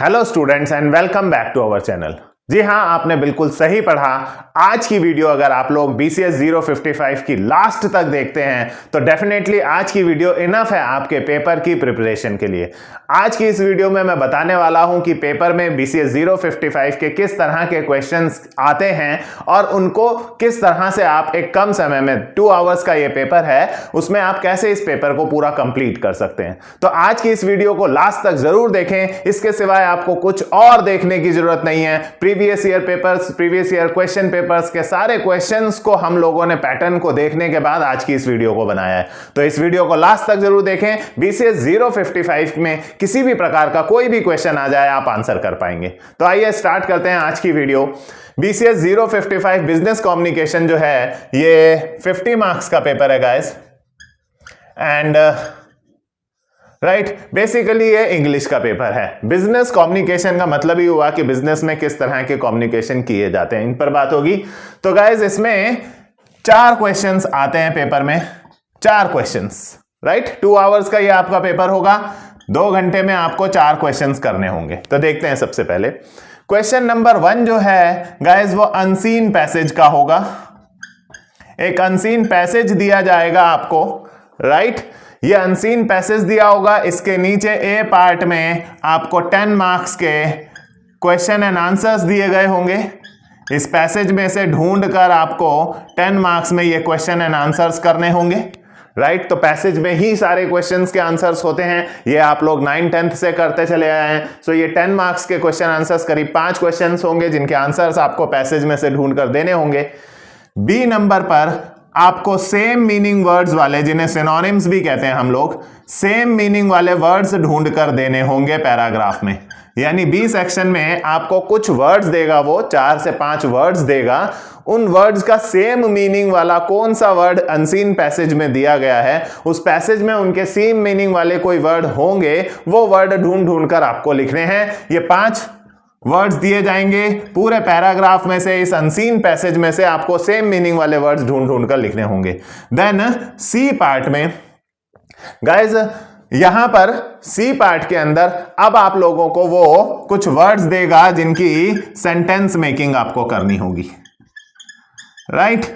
Hello students and welcome back to our channel. जी हाँ, आपने बिल्कुल सही पढ़ा। आज की वीडियो अगर आप लोग BCS 055 की लास्ट तक देखते हैं तो डेफिनेटली आज की वीडियो इनफ है आपके पेपर की प्रिपरेशन के लिए। आज की इस वीडियो में मैं बताने वाला हूं कि पेपर में BCS 055 के किस तरह के क्वेश्चंस आते हैं और उनको किस तरह से आप एक कम समय में 2 आवर्स का ये पेपर है उसमें आप कैसे इस पेपर को पूरा कंप्लीट कर सकते हैं। तो आज की इस वीडियो को लास्ट तक जरूर देखें, इसके सिवाय आपको कुछ और देखने की जरूरत नहीं है। Previous year papers, previous year question papers के सारे क्वेश्चंस को हम लोगों ने पैटर्न को देखने के बाद आज की इस वीडियो को बनाया है। तो इस वीडियो को लास्ट तक जरूर देखें। BCS 055 में किसी भी प्रकार का कोई भी क्वेश्चन आ जाए आप आंसर कर पाएंगे। तो आइए स्टार्ट करते हैं आज की वीडियो। BCS 055 बिजनेस कम्युनिकेशन जो है ये 50 मार्क्स का पेपर है गाइस एंड राइट बेसिकली ये इंग्लिश का पेपर है। बिजनेस कम्युनिकेशन का मतलब ही हुआ कि बिजनेस में किस तरह के कम्युनिकेशन किए जाते हैं, इन पर बात होगी। तो गाइस इसमें 4 क्वेश्चंस आते हैं पेपर में, 4 क्वेश्चंस, राइट। 2 आवर्स का ये आपका पेपर होगा, 2 घंटे में आपको 4 क्वेश्चंस करने होंगे। तो देखते हैं सबसे पहले क्वेश्चन नंबर 1 जो है गाइस वो अनसीन पैसेज का होगा। एक अनसीन पैसेज दिया जाएगा आपको, राइट। ये अनसीन पैसेज दिया होगा, इसके नीचे ए पार्ट में आपको 10 मार्क्स के क्वेश्चन एंड आंसर्स दिए गए होंगे। इस पैसेज में से ढूंढकर आपको 10 मार्क्स में ये क्वेश्चन एंड आंसर्स करने होंगे, राइट। तो पैसेज में ही सारे क्वेश्चंस के आंसर्स होते हैं। ये आप लोग 9th-10th से करते चले आए हैं। सो ये 10 मार्क्स के क्वेश्चन आंसर्स करीब 5 क्वेश्चंस होंगे जिनके आंसर्स आपको पैसेज में से ढूंढकर देने होंगे। बी नंबर पर आपको सेम मीनिंग वर्ड्स वाले, जिन्हें सिनोनिम्स भी कहते हैं हम लोग, सेम मीनिंग वाले वर्ड्स ढूंढकर देने होंगे पैराग्राफ में। यानी बी सेक्शन में आपको कुछ वर्ड्स देगा, वो 4 से 5 वर्ड्स देगा। उन वर्ड्स का सेम मीनिंग वाला कौन सा वर्ड अनसीन पैसेज में दिया गया है, उस पैसेज में उनके सेम मीनिंग वाले कोई वर्ड होंगे, वो वर्ड ढूंढ कर आपको लिखने हैं। ये 5 वर्ड्स दिए जाएंगे पूरे पैराग्राफ में से, इस अनसीन पैसेज में से आपको सेम मीनिंग वाले वर्ड्स ढूंढ कर लिखने होंगे। देन सी पार्ट में गाइस, यहां पर सी पार्ट के अंदर अब आप लोगों को वो कुछ वर्ड्स देगा जिनकी सेंटेंस मेकिंग आपको करनी होगी, राइट।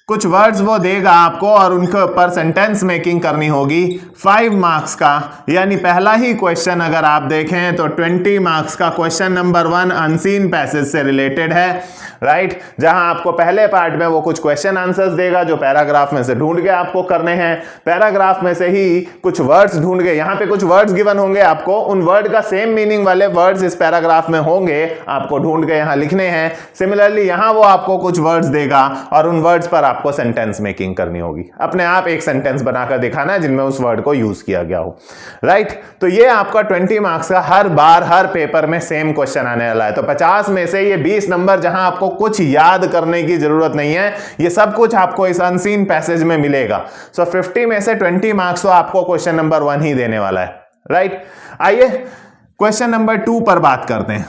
कुछ वर्ड्स वो देगा आपको और उनके ऊपर सेंटेंस मेकिंग करनी होगी 5 मार्क्स का। यानी पहला ही क्वेश्चन अगर आप देखें तो 20 मार्क्स का क्वेश्चन नंबर 1 अनसीन पैसेज से रिलेटेड है, राइट। जहां आपको पहले पार्ट में वो कुछ क्वेश्चन आंसर्स देगा जो पैराग्राफ में से ढूंढ के आपको करने हैं। पैराग्राफ में से ही कुछ वर्ड्स ढूंढ के, यहां पे कुछ वर्ड्स गिवन होंगे आपको, उन वर्ड का सेम मीनिंग वाले वर्ड्स इस पैराग्राफ में होंगे, आपको ढूंढ के यहां लिखने हैं। सिमिलरली यहां वो आपको कुछ वर्ड्स देगा और उन वर्ड्स पर आपको सेंटेंस मेकिंग करनी होगी। अपने आप एक सेंटेंस बनाकर दिखाना है जिनमें उस वर्ड को यूज किया गया हो, राइट। तो ये आपका 20 मार्क्स का हर बार हर पेपर में सेम क्वेश्चन आने वाला है। तो 50 में से ये 20 नंबर जहां आपको कुछ याद करने की जरूरत नहीं है, ये सब कुछ आपको इस अनसीन पैसेज में मिलेगा। सो 50 में से 20 मार्क्स तो आपको क्वेश्चन नंबर 1 ही देने वाला है, राइट। आइए क्वेश्चन नंबर 2 पर बात करते हैं।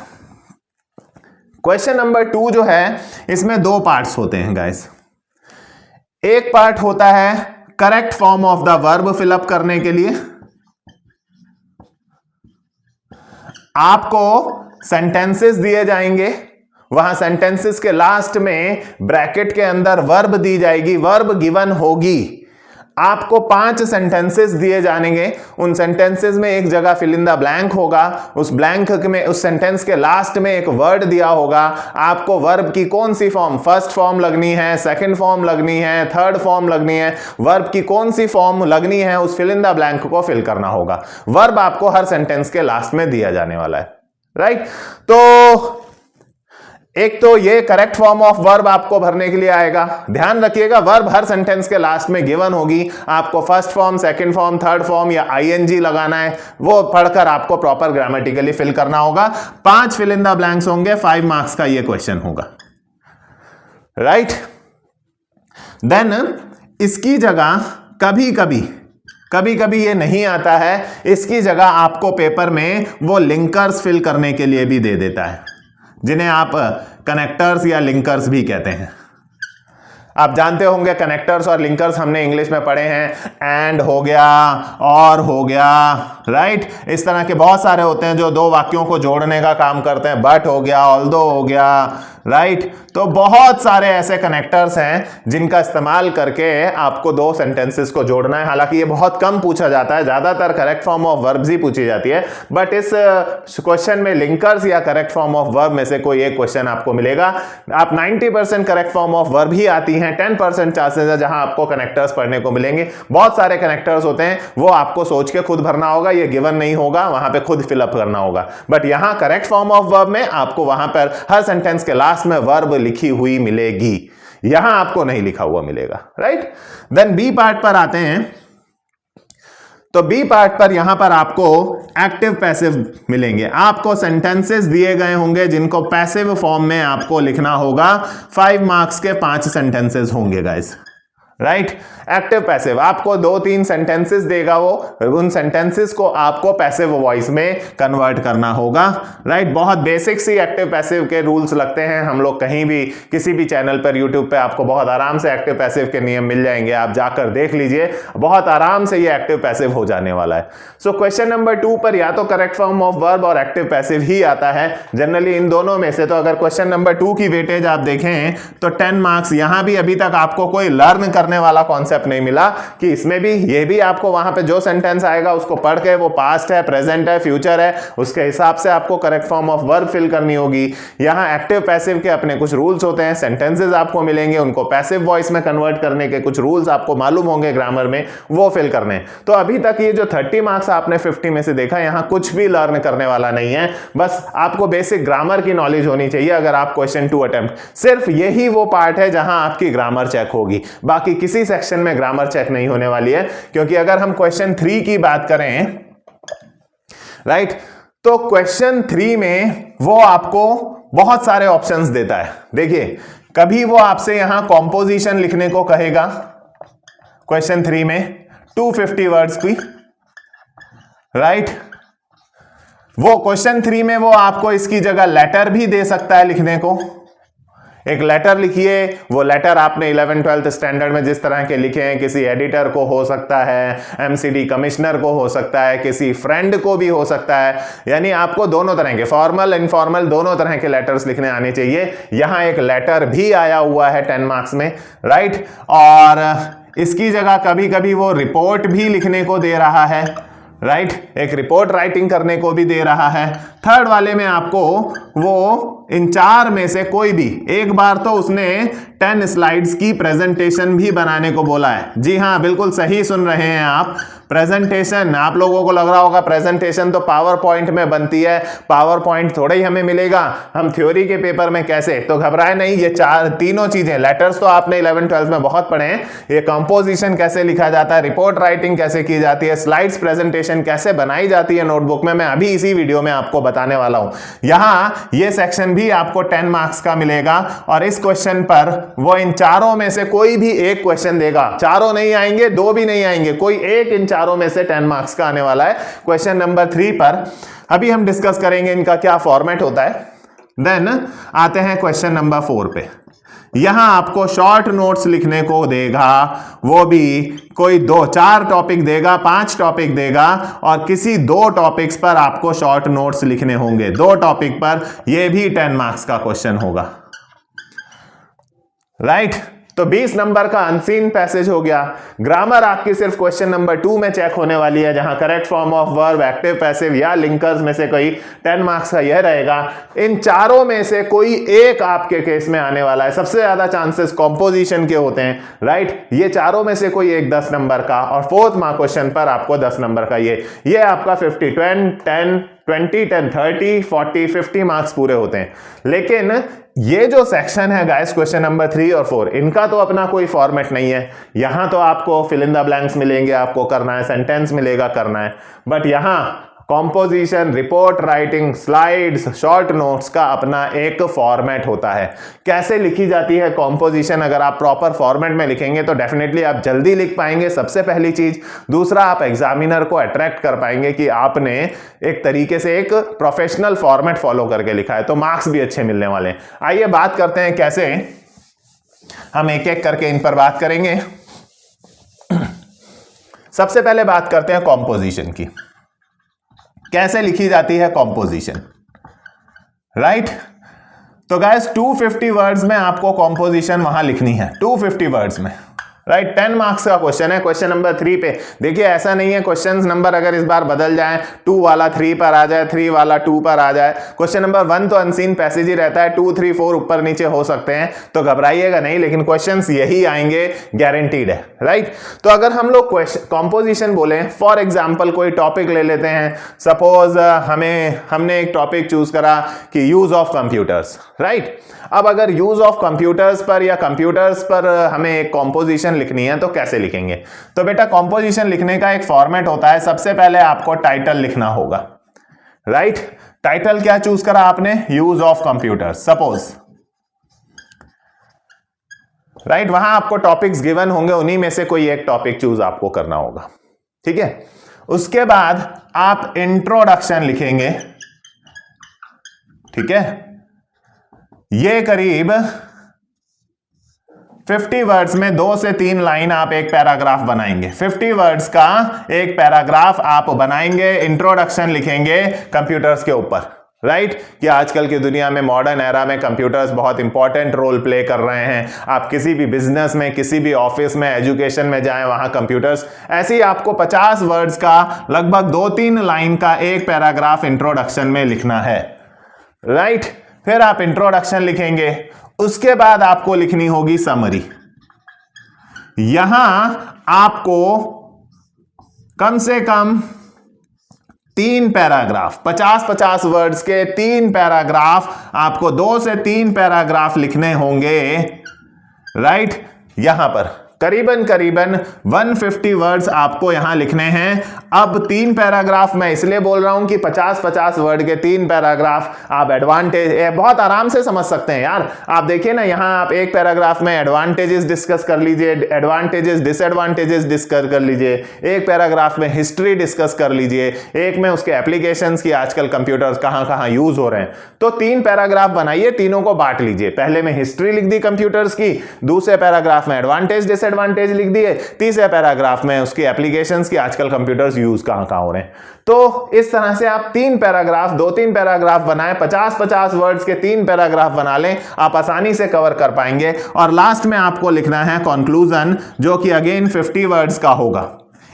क्वेश्चन नंबर 2 जो है इसमें 2 पार्ट्स होते हैं गाइस। एक पार्ट होता है correct form of the verb fill up करने के लिए। आपको सेंटेंसेस दिए जाएंगे, वहां सेंटेंसेस के लास्ट में ब्रैकेट के अंदर वर्ब दी जाएगी, वर्ब गिवन होगी। आपको 5 सेंटेंसेस दिए जाएंगे। उन सेंटेंसेस में एक जगह फिल इन द ब्लैंक होगा, उस ब्लैंक में, उस सेंटेंस के लास्ट में एक वर्ड दिया होगा। आपको वर्ब की कौन सी फॉर्म, फर्स्ट फॉर्म लगनी है, सेकंड फॉर्म लगनी है, थर्ड फॉर्म लगनी है, वर्ब की कौन सी फॉर्म लगनी है, उस फिल इन द ब्लैंक को फिल करना होगा। वर्ब आपको हर सेंटेंस के लास्ट में दिया जाने वाला है, राइट। तो एक तो ये करेक्ट फॉर्म ऑफ वर्ब आपको भरने के लिए आएगा। ध्यान रखिएगा वर्ब हर सेंटेंस के लास्ट में गिवन होगी। आपको first form, second form, third form या आईएनजी लगाना है, वो पढ़कर आपको प्रॉपर ग्रामेटिकली फिल करना होगा। 5 फिल इन द ब्लैंक्स होंगे, 5 मार्क्स का ये क्वेश्चन होगा, राइट। देन इसकी जगह कभी कभी ये नहीं आता है, इसकी जगह आपको पेपर में वो लिंकर्स फिल करने के लिए भी दे देता है, जिन्हें आप कनेक्टर्स या लिंकर्स भी कहते हैं, आप जानते होंगे कनेक्टर्स और लिंकर्स हमने इंग्लिश में पढ़े हैं, एंड हो गया, और हो गया, राइट। इस तरह के बहुत सारे होते हैं जो दो वाक्यों को जोड़ने का काम करते हैं, बट हो गया, ऑल्दो हो गया, राइट। तो बहुत सारे ऐसे कनेक्टर्स हैं जिनका इस्तेमाल करके आपको दो सेंटेंसेस को जोड़ना है। हालांकि ये बहुत कम पूछा जाता है, ज्यादातर करेक्ट फॉर्म ऑफ वर्ब्स ही पूछी जाती है, बट इस क्वेश्चन में लिंकर्स या करेक्ट फॉर्म ऑफ वर्ब में से कोई एक क्वेश्चन आपको मिलेगा। आप 90% करेक्ट फॉर्म ऑफ वर्ब ही आती हैं, 10% चांसेस है जहां आपको कनेक्टर्स पढ़ने को मिलेंगे। बहुत सारे कनेक्टर्स होते हैं, वो आपको सोच के खुद भरना होगा, ये गिवन नहीं होगा, वहां पे खुद फिलअप करना होगा। बट यहां करेक्ट फॉर्म ऑफ वर्ब में आपको वहां पर हर सेंटेंस के लास्ट में वर्ब लिखी हुई मिलेगी, यहां आपको नहीं लिखा हुआ मिलेगा, राइट। देन बी पार्ट पर आते हैं। तो बी पार्ट पर यहां पर आपको एक्टिव पैसिव मिलेंगे। आपको सेंटेंसेस दिए गए होंगे जिनको पैसिव फॉर्म में आपको लिखना होगा। 5 मार्क्स के 5 सेंटेंसेस होंगे गाइस, राइट। एक्टिव पैसिव आपको 2-3 सेंटेंसेस देगा, वो उन सेंटेंसेस को आपको पैसिव वॉइस में कन्वर्ट करना होगा, राइट। बहुत बेसिक सी एक्टिव पैसिव के रूल्स लगते हैं, हम लोग कहीं भी किसी भी चैनल पर यूट्यूब पे आपको बहुत आराम से एक्टिव पैसिव के नियम मिल जाएंगे, आप जाकर देख लीजिए, बहुत आराम से ये एक्टिव पैसिव हो जाने वाला है। सो क्वेश्चन नंबर 2 पर या तो करेक्ट फॉर्म ऑफ वर्ब और एक्टिव पैसिव ही आता है जनरली, इन दोनों में से। तो अगर क्वेश्चन नंबर 2 की वेटेज आप देखें तो 10 मार्क्स। यहां भी अभी तक आपको कोई लर्न करने वाला कॉन्सेप्ट नहीं मिला कि इसमें भी ये भी आपको वहां पे जो सेंटेंस आएगा उसको पढ़ के वो पास्ट है, प्रेजेंट है, फ्यूचर है, उसके हिसाब से आपको correct form of verb fill करनी होगी। यहां एक्टिव पैसिव के अपने कुछ रूल्स होते हैं, सेंटेंसेस आपको मिलेंगे, उनको पैसिव वॉइस में कन्वर्ट करने के कुछ रूल्स आपको मालूम होंगे ग्रामर में, वो फिल करने। तो अभी तक ये जो 30 मार्क्स आपने 50 में से देखा, यहां कुछ भी लर्न करने वाला नहीं है, बस आपको बेसिक ग्रामर की नॉलेज होनी चाहिए। अगर आप क्वेश्चन 2 अटेम्प्ट, सिर्फ यही वो पार्ट है जहां आपकी ग्रामर चेक होगी, बाकी किसी सेक्शन में ग्रामर चेक नहीं होने वाली है। क्योंकि अगर हम क्वेश्चन 3 की बात करें, राइट, तो क्वेश्चन 3 में वो आपको बहुत सारे ऑप्शंस देता है। देखिए, कभी वो आपसे यहां कॉम्पोजिशन लिखने को कहेगा क्वेश्चन 3 में 250 वर्ड्स की, राइट। वो क्वेश्चन 3 में वो आपको इसकी जगह लेटर भी दे सकता है लिखने को। एक लेटर लिखिए, वो लेटर आपने 11th-12th स्टैंडर्ड में जिस तरह के लिखे हैं, किसी एडिटर को हो सकता है, एमसीडी कमिश्नर को हो सकता है, किसी फ्रेंड को भी हो सकता है। यानी आपको दोनों तरह के, फॉर्मल इनफॉर्मल दोनों तरह के लेटर्स लिखने आने चाहिए। यहां एक लेटर भी आया हुआ है 10 मार्क्स में, राइट। और इसकी जगह कभी कभी वो रिपोर्ट भी लिखने को दे रहा है, राइट, एक रिपोर्ट राइटिंग करने को भी दे रहा है। थर्ड वाले में आपको वो इन 4 में से कोई भी एक बार तो उसने 10 स्लाइड्स की प्रेजेंटेशन भी बनाने को बोला है। जी हां, बिल्कुल सही सुन रहे हैं आप, प्रेजेंटेशन। आप लोगों को लग रहा होगा प्रेजेंटेशन तो पावर पॉइंट में बनती है, पावर पॉइंट थोड़ा ही हमें मिलेगा, हम थ्योरी के पेपर में कैसे, तो घबराए नहीं। ये तीनों चीजें, लेटर्स तो आपने 11th-12th में बहुत पढ़े हैं, ये कंपोजिशन कैसे लिखा जाता है, रिपोर्ट राइटिंग कैसे की जाती है, स्लाइड्स प्रेजेंटेशन कैसे बनाई जाती है नोटबुक में, मैं अभी इसी वीडियो में आपको बताने वाला हूं। यहां ये सेक्शन भी आपको 10 मार्क्स का मिलेगा, और इस क्वेश्चन पर वो इन चारों में से कोई भी एक क्वेश्चन देगा। चारों नहीं आएंगे, 2 भी नहीं आएंगे, कोई एक इन चारों में से 10 मार्क्स का आने वाला है क्वेश्चन नंबर 3 पर। अभी हम डिस्कस करेंगे इनका क्या फॉर्मेट होता है। देन आते हैं क्वेश्चन नंबर 4 पे। यहां आपको शॉर्ट नोट्स लिखने को देगा, वो भी कोई 2-4 टॉपिक देगा, 5 टॉपिक देगा, और किसी 2 टॉपिक्स पर आपको शॉर्ट नोट्स लिखने होंगे। 2 टॉपिक पर यह भी 10 मार्क्स का क्वेश्चन होगा, राइट। तो 20 नंबर का अनसीन पैसेज हो गया। ग्रामर आपकी सिर्फ क्वेश्चन नंबर 2 में चेक होने वाली है, जहां correct form of verb, active passive या लिंकर्स में से कोई 10 मार्क्स का यह रहेगा। इन चारों में से कोई एक आपके केस में आने वाला है। सबसे ज्यादा चांसेस कॉम्पोजिशन के होते हैं, राइट। ये चारों में से कोई एक 10 नंबर का, और 4th मार्क क्वेश्चन पर आपको 10 नंबर का, ये आपका 50, 10, 20, 10, 30, 40, 50 मार्क्स पूरे होते हैं। लेकिन ये जो सेक्शन है गाइस, क्वेश्चन नंबर 3 और 4, इनका तो अपना कोई फॉर्मेट नहीं है। यहां तो आपको फिल इन द ब्लैंक्स मिलेंगे, आपको करना है, सेंटेंस मिलेगा, करना है। बट यहां composition, report writing, slides, short notes का अपना एक फॉर्मेट होता है। कैसे लिखी जाती है कॉम्पोजिशन, अगर आप प्रॉपर फॉर्मेट में लिखेंगे तो डेफिनेटली आप जल्दी लिख पाएंगे, सबसे पहली चीज। दूसरा, आप एग्जामिनर को अट्रैक्ट कर पाएंगे कि आपने एक तरीके से एक प्रोफेशनल फॉर्मेट फॉलो करके लिखा है, तो मार्क्स भी अच्छे मिलने वाले हैं। आइए बात करते हैं कैसे हम एक एक करके इन पर बात करेंगे। सबसे पहले बात करते हैं कॉम्पोजिशन की। कैसे लिखी जाती है कॉम्पोजिशन, राइट? तो गाइस 250 वर्ड्स में आपको कॉम्पोजिशन वहां लिखनी है, 250 वर्ड्स में, राइट? 10 मार्क्स का क्वेश्चन है। क्वेश्चन नंबर 3 पे देखिए, ऐसा नहीं है क्वेश्चन नंबर अगर इस बार बदल जाए, 2 वाला 3 पर आ जाए, 3 वाला 2 पर आ जाए। क्वेश्चन नंबर 1 तो अनसीन पैसेज ही रहता है, 2 3 4 ऊपर नीचे हो सकते हैं, तो घबराइएगा नहीं, लेकिन क्वेश्चंस यही आएंगे, गारंटीड है, राइट? तो अगर हम लोग कॉम्पोजिशन बोले, फॉर एग्जाम्पल कोई टॉपिक ले लेते हैं, सपोज हमने एक टॉपिक चूज करा कि यूज ऑफ कंप्यूटर्स, राइट? अब अगर यूज ऑफ कंप्यूटर्स पर या कंप्यूटर्स पर हमें एक कॉम्पोजिशन लिखनी है तो कैसे लिखेंगे? तो बेटा कॉम्पोजिशन लिखने का एक फॉर्मेट होता है। सबसे पहले आपको टाइटल लिखना होगा, राइट? टाइटल क्या चूज करा आपने? Use of computers, suppose, right? वहां आपको टॉपिक्स गिवन होंगे, उन्हीं में से कोई एक टॉपिक चूज आपको करना होगा, ठीक है? उसके बाद आप इंट्रोडक्शन लिखेंगे, ठीक है? ये करीब 50 वर्ड्स में 2 से 3 लाइन आप एक पैराग्राफ बनाएंगे। 50 वर्ड्स का एक पैराग्राफ आप बनाएंगे, इंट्रोडक्शन लिखेंगे कंप्यूटर्स के ऊपर, राइट? कि आजकल की दुनिया में, मॉडर्न एरा में कंप्यूटर्स बहुत इंपॉर्टेंट रोल प्ले कर रहे हैं। आप किसी भी बिजनेस में, किसी भी ऑफिस में, एजुकेशन में जाएं, वहां कंप्यूटर्स। ऐसे ही आपको 50 वर्ड्स का लगभग 2-3 लाइन का एक पैराग्राफ इंट्रोडक्शन में लिखना है, राइट? फिर आप इंट्रोडक्शन लिखेंगे, उसके बाद आपको लिखनी होगी समरी। यहां आपको कम से कम 3 पैराग्राफ, 50-50 वर्ड्स के 3 पैराग्राफ, आपको 2 से 3 पैराग्राफ लिखने होंगे, राइट? यहां पर करीबन 150 वर्ड्स आपको यहां लिखने हैं। अब 3 पैराग्राफ मैं इसलिए बोल रहा हूं कि 50-50 वर्ड के 3 पैराग्राफ आप एडवांटेज बहुत आराम से समझ सकते हैं यार। आप देखिए ना, यहां आप एक पैराग्राफ में एडवांटेजेस डिस्कस कर लीजिए, एडवांटेजेस डिसएडवांटेजेस डिस्कस कर लीजिए, एक पैराग्राफ में हिस्ट्री डिस्कस कर लीजिए, एक में उसके एप्लीकेशंस की, आजकल कंप्यूटर्स कहां कहां यूज हो रहे हैं। तो 3 पैराग्राफ बनाइए, तीनों को बांट लीजिए। पहले में हिस्ट्री लिख दी कंप्यूटर्स की, दूसरे पैराग्राफ में एडवांटेज एडवांटेज लिख दिए, तीसरे पैराग्राफ में उसकी एप्लीकेशंस की, आजकल कंप्यूटर्स यूज कहां कहां हो रहे हैं। तो इस तरह से आप 3 पैराग्राफ, 2-3 पैराग्राफ बनाएं, 50-50 वर्ड्स के 3 पैराग्राफ बना लें, आप आसानी से कवर कर पाएंगे। और लास्ट में आपको लिखना है कंक्लूजन, जो कि अगेन 50 वर्ड्स का होगा।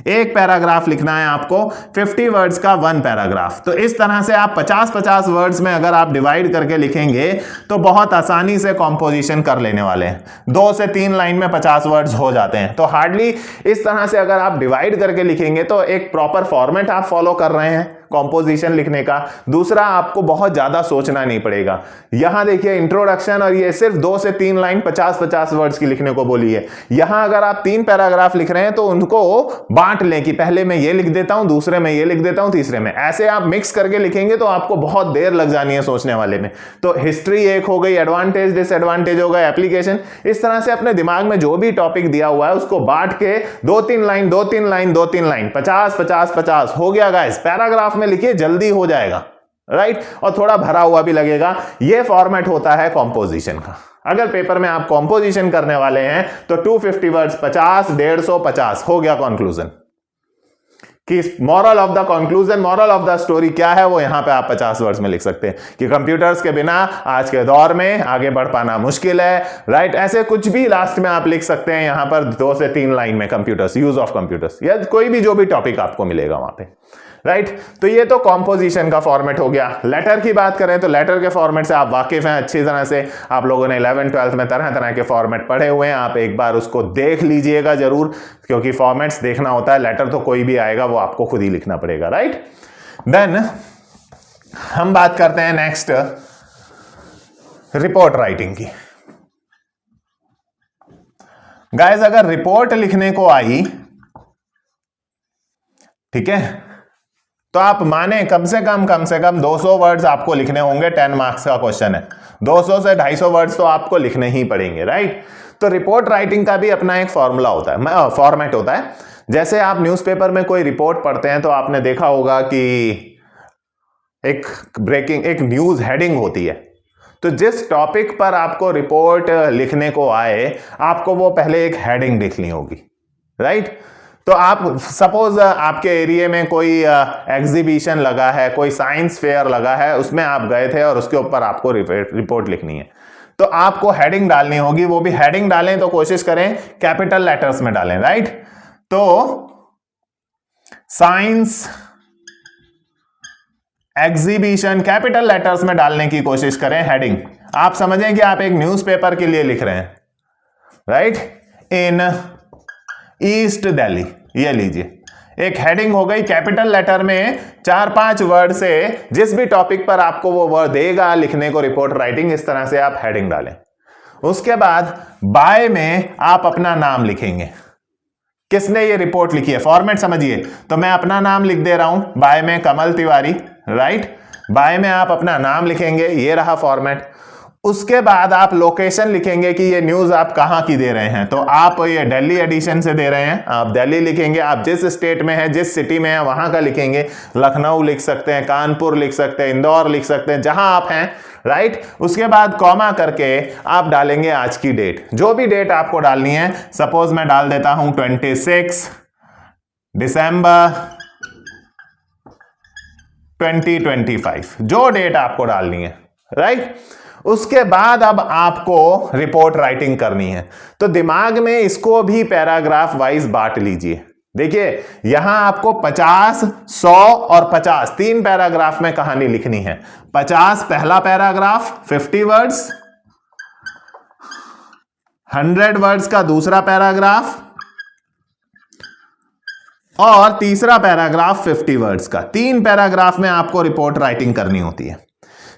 एक पैराग्राफ लिखना है आपको, 50 वर्ड्स का 1 पैराग्राफ। तो इस तरह से आप 50-50 वर्ड्स में अगर आप डिवाइड करके लिखेंगे तो बहुत आसानी से कॉम्पोजिशन कर लेने वाले हैं। 2 से 3 लाइन में 50 वर्ड्स हो जाते हैं। तो हार्डली इस तरह से अगर आप डिवाइड करके लिखेंगे तो एक प्रॉपर फॉर्मेट आप फॉलो कर रहे हैं कॉम्पोजिशन लिखने का। दूसरा, आपको बहुत ज्यादा सोचना नहीं पड़ेगा। यहां देखिए इंट्रोडक्शन, और ये सिर्फ 2 से 3 लाइन 50-50 वर्ड्स की लिखने को बोली है। यहां अगर आप 3 पैराग्राफ लिख रहे हैं तो उनको बांट लें कि पहले मैं ये लिख देता हूं, दूसरे में ये लिख देता हूं, तीसरे में। ऐसे आप मिक्स करके लिखेंगे तो आपको बहुत देर लग जानी है सोचने वाले में। तो हिस्ट्री एक हो गई, एडवांटेज डिसएडवांटेज हो गया, एप्लीकेशन। इस तरह से अपने दिमाग में जो भी टॉपिक दिया हुआ है उसको बांट के 2-3 लाइन 2-3 लाइन 2-3 लाइन 50-50-50 हो गया गाइस। पैराग्राफ में लिखिए, जल्दी हो जाएगा, राइट? और थोड़ा भरा हुआ भी लगेगा। यह फॉर्मेट होता है कॉम्पोजिशन का। अगर पेपर में आप कॉम्पोजिशन करने वाले हैं तो 250 वर्ड्स 50, 150, 50 हो गया कंक्लूजन। कि moral of the conclusion, moral of the story क्या है, वो यहां पे आप 50 वर्ड्स में लिख सकते हैं कि कंप्यूटर्स के बिना आज के दौर में आगे बढ़ पाना मुश्किल है, राइट? ऐसे कुछ भी लास्ट में आप लिख सकते हैं यहां पर 2 से 3 लाइन में, कंप्यूटर्स, यूज ऑफ कंप्यूटर्स, या कोई भी जो भी टॉपिक आपको मिलेगा वहां पे, राइट? तो ये तो कॉम्पोजिशन का फॉर्मेट हो गया। लेटर की बात करें तो लेटर के फॉर्मेट से आप वाकिफ हैं अच्छी तरह से। आप लोगों ने 11th-12th में तरह तरह के फॉर्मेट पढ़े हुए हैं। आप एक बार उसको देख लीजिएगा जरूर, क्योंकि फॉर्मेट्स देखना होता है। लेटर तो कोई भी आएगा, वो आपको खुद ही लिखना पड़ेगा, राइट? देन हम बात करते हैं नेक्स्ट रिपोर्ट राइटिंग की। गाइस, अगर रिपोर्ट लिखने को आई, ठीक है, तो आप माने कम से कम 200 वर्ड्स आपको लिखने होंगे। 10 मार्क्स का क्वेश्चन है, 200 से 250 वर्ड्स तो आपको लिखने ही पड़ेंगे, राइट? तो रिपोर्ट राइटिंग का भी अपना एक फॉर्मूला होता है, फॉर्मेट होता है। जैसे आप न्यूज़पेपर में कोई रिपोर्ट पढ़ते हैं तो आपने देखा होगा कि एक न्यूज हेडिंग होती है। तो जिस टॉपिक पर आपको रिपोर्ट लिखने को आए, आपको वो पहले एक हेडिंग लिखनी होगी, राइट। तो आप सपोज आपके एरिया में कोई एग्जीबिशन लगा है, कोई साइंस फेयर लगा है, उसमें आप गए थे और उसके ऊपर आपको रिपोर्ट लिखनी है, तो आपको हेडिंग डालनी होगी। वो भी हेडिंग डालें तो कोशिश करें कैपिटल लेटर्स में डालें, राइट। तो साइंस एग्जीबिशन कैपिटल लेटर्स में डालने की कोशिश करें हेडिंग। आप समझें कि आप एक न्यूज़पेपर के लिए लिख रहे हैं, राइट, इन ईस्ट दिल्ली, ये लीजिए एक हेडिंग हो गई। कैपिटल लेटर में 4-5 वर्ड से जिस भी टॉपिक पर आपको वो वर्ड देगा लिखने को रिपोर्ट राइटिंग, इस तरह से आप हेडिंग डालें। उसके बाद बाय में आप अपना नाम लिखेंगे, किसने ये रिपोर्ट लिखी है, फॉर्मेट समझिए। तो मैं अपना नाम लिख दे रहा हूं, बाय में कमल तिवारी, राइट। बाय में आप अपना नाम लिखेंगे, ये रहा फॉर्मेट। उसके बाद आप लोकेशन लिखेंगे कि ये न्यूज़ आप कहाँ की दे रहे हैं। तो आप ये दिल्ली एडिशन से दे रहे हैं, आप दिल्ली लिखेंगे। आप जिस स्टेट में हैं, जिस सिटी में हैं, वहाँ का लिखेंगे। लखनऊ लिख सकते हैं, कानपुर लिख सकते हैं, इंदौर लिख सकते हैं, जहाँ आप हैं, राइट। उसके बाद कॉमा करके आप डालेंगे आज की डेट, जो भी डेट आपको डालनी है। सपोज मैं डाल देता हूँ 26 दिसंबर 2025, जो डेट आपको डालनी है, राइट। उसके बाद अब आपको रिपोर्ट राइटिंग करनी है, तो दिमाग में इसको भी पैराग्राफ वाइज बांट लीजिए। देखिए यहां आपको 50, 100 और 50 3 पैराग्राफ में कहानी लिखनी है। 50 पहला पैराग्राफ 50 वर्ड्स, 100 वर्ड्स का दूसरा पैराग्राफ और तीसरा पैराग्राफ 50 वर्ड्स का। 3 पैराग्राफ में आपको रिपोर्ट राइटिंग करनी होती है।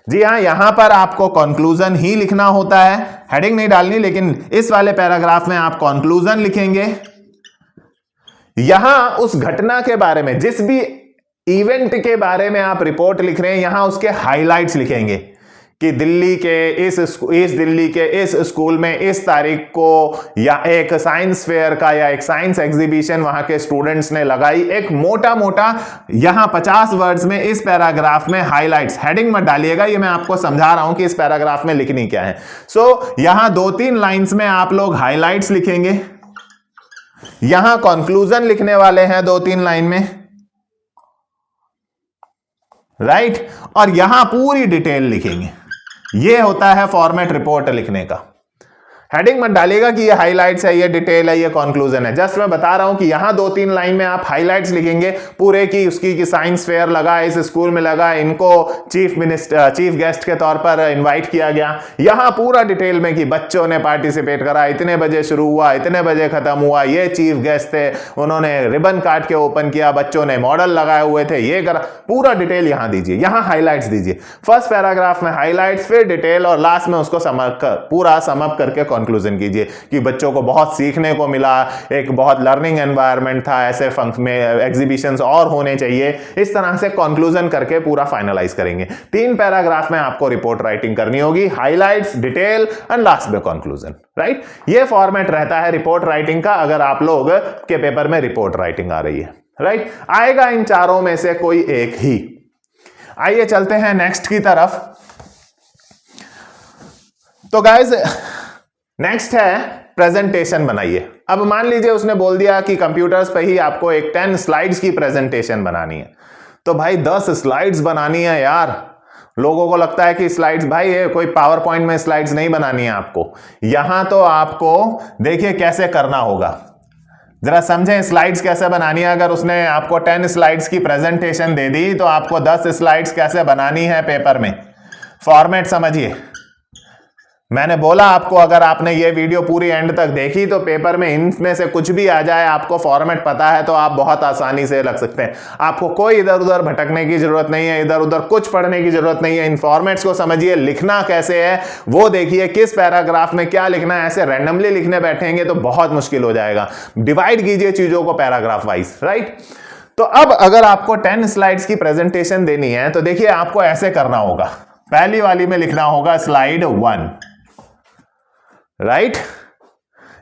जी हाँ, यहां पर आपको कंक्लूजन ही लिखना होता है, हेडिंग नहीं डालनी। लेकिन इस वाले पैराग्राफ में आप कंक्लूजन लिखेंगे। यहां उस घटना के बारे में, जिस भी इवेंट के बारे में आप रिपोर्ट लिख रहे हैं, यहां उसके हाइलाइट्स लिखेंगे कि दिल्ली के दिल्ली के इस स्कूल में इस तारीख को या एक साइंस फेयर का या एक साइंस एग्जीबिशन वहां के स्टूडेंट्स ने लगाई। एक मोटा मोटा यहां 50 वर्ड्स में इस पैराग्राफ में हाइलाइट्स, हेडिंग मत डालिएगा, ये मैं आपको समझा रहा हूं कि इस पैराग्राफ में लिखनी क्या है। सो यहां 2-3 लाइंस में आप लोग हाइलाइट्स लिखेंगे। यहां कंक्लूजन लिखने वाले हैं 2-3 लाइन में, राइट। और यहां पूरी डिटेल लिखेंगे। ये होता है फॉर्मेट रिपोर्ट लिखने का। हेडिंग मत डालिएगा कि ये हाइलाइट्स है, ये डिटेल है, ये कंक्लूजन है। जस्ट मैं बता रहा हूं कि यहां 2-3 लाइन में आप हाइलाइट्स लिखेंगे पूरे की, उसकी कि साइंस फेयर लगा, इस स्कूल में लगा, इनको चीफ गेस्ट के तौर पर इनवाइट किया गया। यहां पूरा डिटेल में कि बच्चों ने पार्टिसिपेट करा, इतने बजे शुरू हुआ, इतने बजे खत्म हुआ, ये चीफ गेस्ट थे, उन्होंने रिबन काट के ओपन किया, बच्चों ने मॉडल लगाए हुए थे, ये करा, पूरा डिटेल यहां दीजिए। यहां हाइलाइट्स दीजिए, फर्स्ट पैराग्राफ में हाइलाइट्स, फिर डिटेल, और लास्ट में उसको पूरा समअप करके कंक्लूजन कीजिए कि बच्चों को बहुत सीखने को मिला, एक बहुत लर्निंग एनवायरनमेंट था, ऐसे फंक्शन में एग्जीबिशंस और होने चाहिए। इस तरह से कंक्लूजन करके पूरा फाइनलाइज करेंगे। 3 पैराग्राफ में आपको रिपोर्ट राइटिंग करनी होगी, हाइलाइट्स, डिटेल एंड लास्ट में कंक्लूजन, राइट। ये फॉर्मेट रहता है रिपोर्ट राइटिंग का, अगर आप लोग के पेपर में रिपोर्ट राइटिंग आ रही है, राइट। आएगा इन चारों में से कोई एक ही। आइए चलते हैं नेक्स्ट की तरफ। तो गाइस नेक्स्ट है प्रेजेंटेशन बनाइए। अब मान लीजिए उसने बोल दिया कि कंप्यूटर्स पे ही आपको एक 10 स्लाइड्स की प्रेजेंटेशन बनानी है। तो भाई 10 स्लाइड्स बनानी है यार। लोगों को लगता है कि स्लाइड्स, भाई ये कोई पावर पॉइंट में स्लाइड्स नहीं बनानी है आपको। यहां तो आपको देखिए कैसे करना होगा, जरा समझें स्लाइड्स कैसे बनानी है। अगर उसने आपको 10 स्लाइड्स की प्रेजेंटेशन दे दी तो आपको 10 स्लाइड्स कैसे बनानी है पेपर में। फॉर्मेट समझिए। मैंने बोला आपको, अगर आपने ये वीडियो पूरी एंड तक देखी तो पेपर में इनमें से कुछ भी आ जाए, आपको फॉर्मेट पता है तो आप बहुत आसानी से लग सकते हैं। आपको कोई इधर उधर भटकने की जरूरत नहीं है, इधर उधर कुछ पढ़ने की जरूरत नहीं है। इन फॉर्मेट्स को समझिए, लिखना कैसे है वो देखिए, किस पैराग्राफ में क्या लिखना है। ऐसे रैंडमली लिखने बैठेंगे तो बहुत मुश्किल हो जाएगा। डिवाइड कीजिए चीजों को पैराग्राफ वाइज, राइट। तो अब अगर आपको 10 स्लाइड्स की प्रेजेंटेशन देनी है तो देखिए आपको ऐसे करना होगा। पहली वाली में लिखना होगा स्लाइड 1, राइट।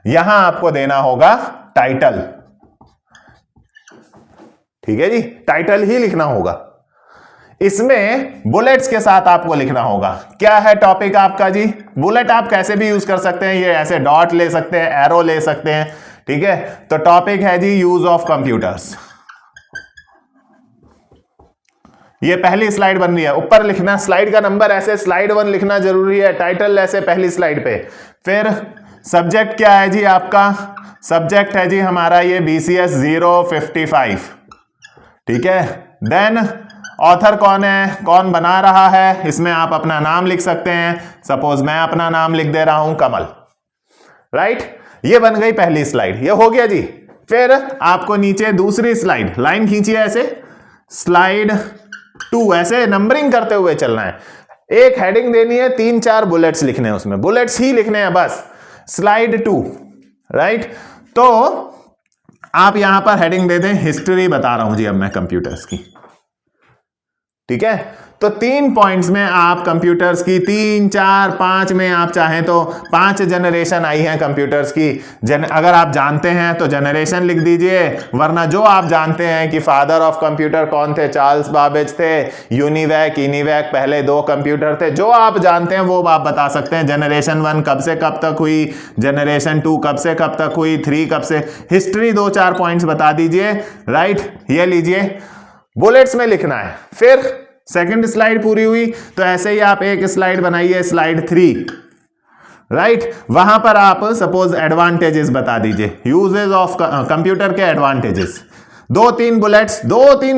यहां आपको देना होगा टाइटल, ठीक है जी, टाइटल ही लिखना होगा। इसमें बुलेट्स के साथ आपको लिखना होगा। क्या है टॉपिक आपका जी? बुलेट आप कैसे भी यूज कर सकते हैं, ये ऐसे डॉट ले सकते हैं, एरो ले सकते हैं, ठीक है। तो टॉपिक है जी यूज ऑफ कंप्यूटर्स। ये पहली स्लाइड बन रही है, ऊपर लिखना स्लाइड का नंबर ऐसे स्लाइड 1 लिखना जरूरी है, टाइटल ऐसे पहली स्लाइड पे। फिर सब्जेक्ट क्या है जी आपका? सब्जेक्ट है जी हमारा ये BCS 055, ठीक है। देन ऑथर कौन है, कौन बना रहा है, इसमें आप अपना नाम लिख सकते हैं। सपोज मैं अपना नाम लिख दे रहा हूं कमल, राइट। ये बन गई पहली स्लाइड, ये हो गया जी। फिर आपको नीचे दूसरी स्लाइड, लाइन खींचिए ऐसे, स्लाइड 2, ऐसे नंबरिंग करते हुए चलना है। एक हेडिंग देनी है, 3-4 बुलेट्स लिखने हैं, उसमें बुलेट्स ही लिखने हैं बस। Slide 2, right. तो आप यहां पर हेडिंग दे दें हिस्ट्री बता रहा हूं जी अब मैं कंप्यूटर्स की, ठीक है। तो 3 पॉइंट्स में आप कंप्यूटर्स की 3, 4, 5 में आप चाहें तो 5 जनरेशन आई हैं कंप्यूटर्स की। अगर आप जानते हैं तो जनरेशन लिख दीजिए, वरना जो आप जानते हैं कि फादर ऑफ कंप्यूटर कौन थे, चार्ल्स बाबेज थे, यूनिवैक, इनिवैक पहले 2 कंप्यूटर थे, जो आप जानते हैं वो आप बता सकते हैं। जनरेशन 1 कब से कब तक हुई, जनरेशन 2 कब से कब तक हुई, 3 कब से। हिस्ट्री 2-4 पॉइंट्स बता दीजिए, राइट। ये लीजिए, बुलेट्स में लिखना है। फिर सेकंड स्लाइड पूरी हुई तो ऐसे ही आप एक स्लाइड बनाइए, स्लाइड 3, राइट। वहां पर आप सपोज एडवांटेजेस बता दीजिए, यूजेस ऑफ कंप्यूटर के एडवांटेजेस। 2-3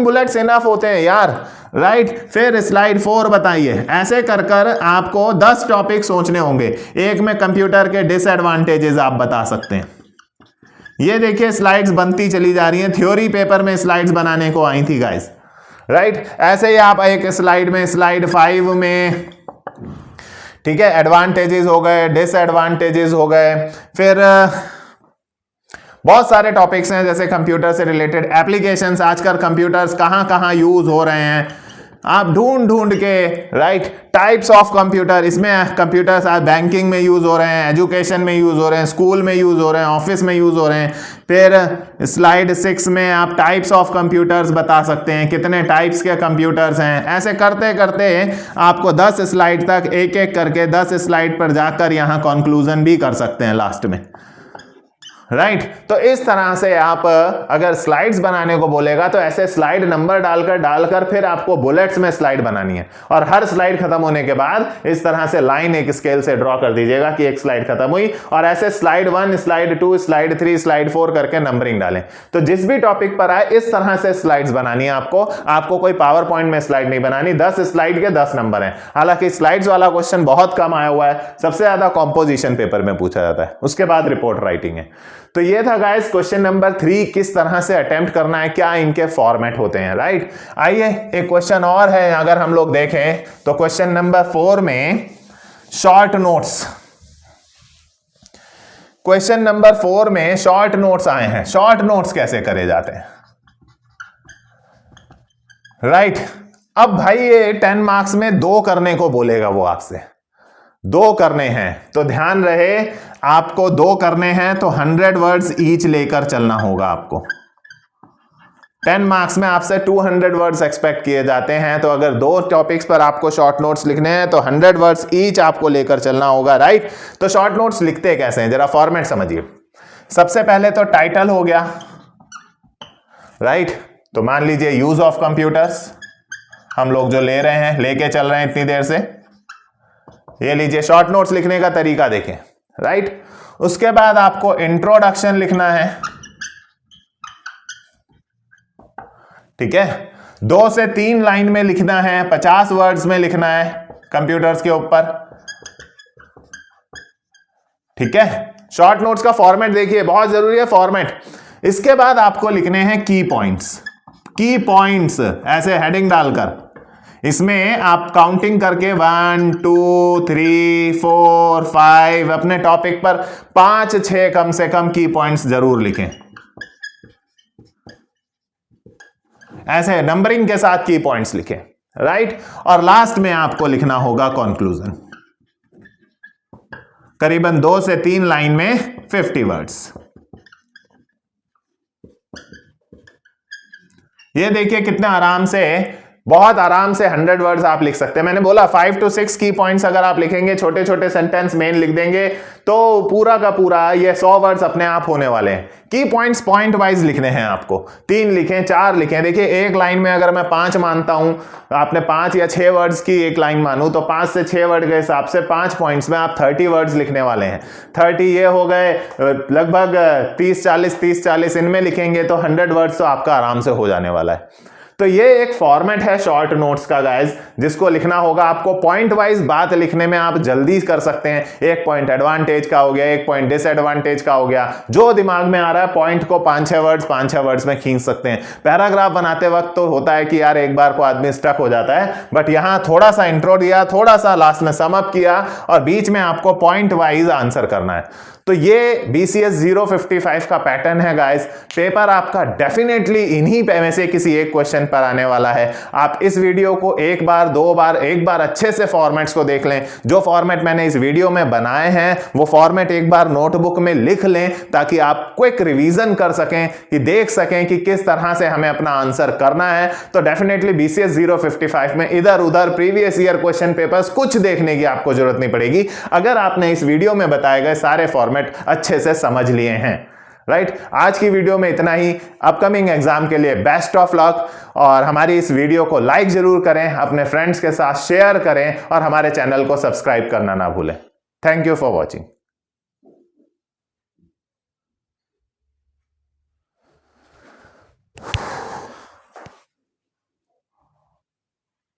बुलेट्स इनफ होते हैं यार, राइट। फिर स्लाइड 4 बताइए। ऐसे कर कर आपको 10 टॉपिक सोचने होंगे। एक में कंप्यूटर के डिसएडवांटेजेस आप बता सकते हैं। ये देखिए स्लाइड्स बनती चली जा रही हैं, थ्योरी पेपर में स्लाइड्स बनाने को आई थी गाइस, राइट। ऐसे ही आप एक स्लाइड में, स्लाइड 5 में, ठीक है, एडवांटेजेस हो गए, डिसएडवांटेजेस हो गए। फिर बहुत सारे टॉपिक्स हैं जैसे कंप्यूटर से रिलेटेड एप्लीकेशंस, आजकल कंप्यूटर्स कहां कहां यूज हो रहे हैं आप ढूंढ ढूंढ के, राइट। टाइप्स ऑफ कंप्यूटर, इसमें कंप्यूटर्स आज बैंकिंग में यूज हो रहे हैं, एजुकेशन में यूज हो रहे हैं, स्कूल में यूज हो रहे हैं, ऑफिस में यूज हो रहे हैं। फिर स्लाइड 6 में आप टाइप्स ऑफ कंप्यूटर्स बता सकते हैं, कितने टाइप्स के कंप्यूटर्स हैं। ऐसे करते करते आपको 10 स्लाइड तक, एक एक करके 10 स्लाइड पर जाकर यहां कंक्लूजन भी कर सकते हैं लास्ट में, राइट। तो इस तरह से आप अगर स्लाइड्स बनाने को बोलेगा तो ऐसे स्लाइड नंबर डालकर फिर आपको बुलेट्स में स्लाइड बनानी है, और हर स्लाइड खत्म होने के बाद इस तरह से लाइन एक स्केल से ड्रॉ कर दीजिएगा कि एक स्लाइड खत्म हुई, और ऐसे स्लाइड 1, स्लाइड 2, स्लाइड 3, स्लाइड 4 करके नंबरिंग डालें। तो जिस भी टॉपिक पर आए इस तरह से स्लाइड्स बनानी है आपको कोई पावर पॉइंट में स्लाइड नहीं बनानी। 10 स्लाइड के 10 नंबर हैं। हालांकि स्लाइड्स वाला क्वेश्चन बहुत कम आया हुआ है, सबसे ज्यादा कॉम्पोजिशन पेपर में पूछा जाता है, उसके बाद रिपोर्ट राइटिंग है। तो ये था गाइस क्वेश्चन नंबर 3, किस तरह से अटेम्प्ट करना है, क्या इनके फॉर्मेट होते हैं, राइट। आइए एक क्वेश्चन और है, अगर हम लोग देखें तो क्वेश्चन नंबर 4 में शॉर्ट नोट्स, क्वेश्चन नंबर 4 में शॉर्ट नोट्स आए हैं। शॉर्ट नोट्स कैसे करे जाते हैं, राइट। अब भाई ये 10 मार्क्स में 2 करने को बोलेगा वो आपसे, 2 करने हैं, तो ध्यान रहे आपको 2 करने हैं तो 100 वर्ड्स ईच लेकर चलना होगा आपको। 10 मार्क्स में आपसे 200 वर्ड्स एक्सपेक्ट किए जाते हैं, तो अगर 2 टॉपिक्स पर आपको शॉर्ट नोट्स लिखने हैं तो 100 वर्ड्स ईच आपको लेकर चलना होगा, राइट। तो शॉर्ट नोट्स लिखते कैसे हैं, जरा फॉर्मेट समझिए। सबसे पहले तो टाइटल हो गया, राइट। तो मान लीजिए यूज ऑफ कंप्यूटर्स हम लोग जो ले रहे हैं, लेके चल रहे हैं इतनी देर से, ये लीजिए। शॉर्ट नोट्स लिखने का तरीका देखें, राइट। उसके बाद आपको इंट्रोडक्शन लिखना है, ठीक है। 2 से 3 लाइन में लिखना है, 50 वर्ड्स में लिखना है कंप्यूटर्स के ऊपर, ठीक है। शॉर्ट नोट्स का फॉर्मेट देखिए, बहुत जरूरी है फॉर्मेट। इसके बाद आपको लिखने हैं की पॉइंट्स, ऐसे हेडिंग डालकर, इसमें आप काउंटिंग करके 1 2 3 4 5 अपने टॉपिक पर 5-6 कम से कम की पॉइंट्स जरूर लिखें, ऐसे नंबरिंग के साथ की पॉइंट्स लिखें, राइट। और लास्ट में आपको लिखना होगा कंक्लूजन, करीबन 2 से 3 लाइन में 50 वर्ड्स। ये देखिए कितना आराम से बहुत आराम से 100 वर्ड्स आप लिख सकते हैं। मैंने बोला 5 to 6 की पॉइंट्स अगर आप लिखेंगे, छोटे छोटे सेंटेंस मेन लिख देंगे, तो पूरा का पूरा ये 100 वर्ड्स अपने आप होने वाले हैं। की पॉइंट्स पॉइंट वाइज लिखने हैं आपको, 3 लिखें, 4 लिखें। देखिए एक लाइन में अगर मैं 5 मानता हूं, आपने 5 या 6 वर्ड्स की एक लाइन मानूं, तो 5 से 6 वर्ड के हिसाब से 5 पॉइंट्स में आप 30 वर्ड्स लिखने वाले हैं। 30 ये हो गए, लगभग 30-40 इनमें लिखेंगे तो 100 वर्ड्स तो आपका आराम से हो जाने वाला है। तो ये एक फॉर्मेट है शॉर्ट नोट्स का गाइस, जिसको लिखना होगा आपको। पॉइंट वाइज बात लिखने में आप जल्दी कर सकते हैं। एक पॉइंट एडवांटेज का हो गया, एक पॉइंट डिसएडवांटेज का हो गया, जो दिमाग में आ रहा है पॉइंट को 5-6 वर्ड्स में खींच सकते हैं। पैराग्राफ बनाते वक्त तो होता है कि यार एक बार को आदमी स्टक हो जाता है, बट यहां थोड़ा सा इंट्रो दिया, थोड़ा सा लास्ट में सम अप किया और बीच में आपको पॉइंट वाइज आंसर करना है। तो ये BCS 055 का पैटर्न है गाइस। पेपर आपका डेफिनेटली इन्हीं में से किसी एक क्वेश्चन पर आने वाला है। आप इस वीडियो को एक बार अच्छे से फॉर्मेट्स को देख लें। जो फॉर्मेट मैंने इस वीडियो में बनाए हैं वो फॉर्मेट एक बार नोटबुक में लिख लें, ताकि आप क्विक रिवीजन कर सकें, कि देख सकें कि किस तरह से हमें अपना आंसर करना है। तो डेफिनेटली BCS 055 में इधर उधर प्रीवियस ईयर क्वेश्चन पेपर्स कुछ देखने की आपको जरूरत नहीं पड़ेगी, अगर आपने इस वीडियो में बताए गए सारे फॉर्मेट अच्छे से समझ लिए हैं। राइट, आज की वीडियो में इतना ही। अपकमिंग एग्जाम के लिए बेस्ट ऑफ लक, और हमारी इस वीडियो को लाइक जरूर करें, अपने फ्रेंड्स के साथ शेयर करें और हमारे चैनल को सब्सक्राइब करना ना भूलें। Thank you for watching.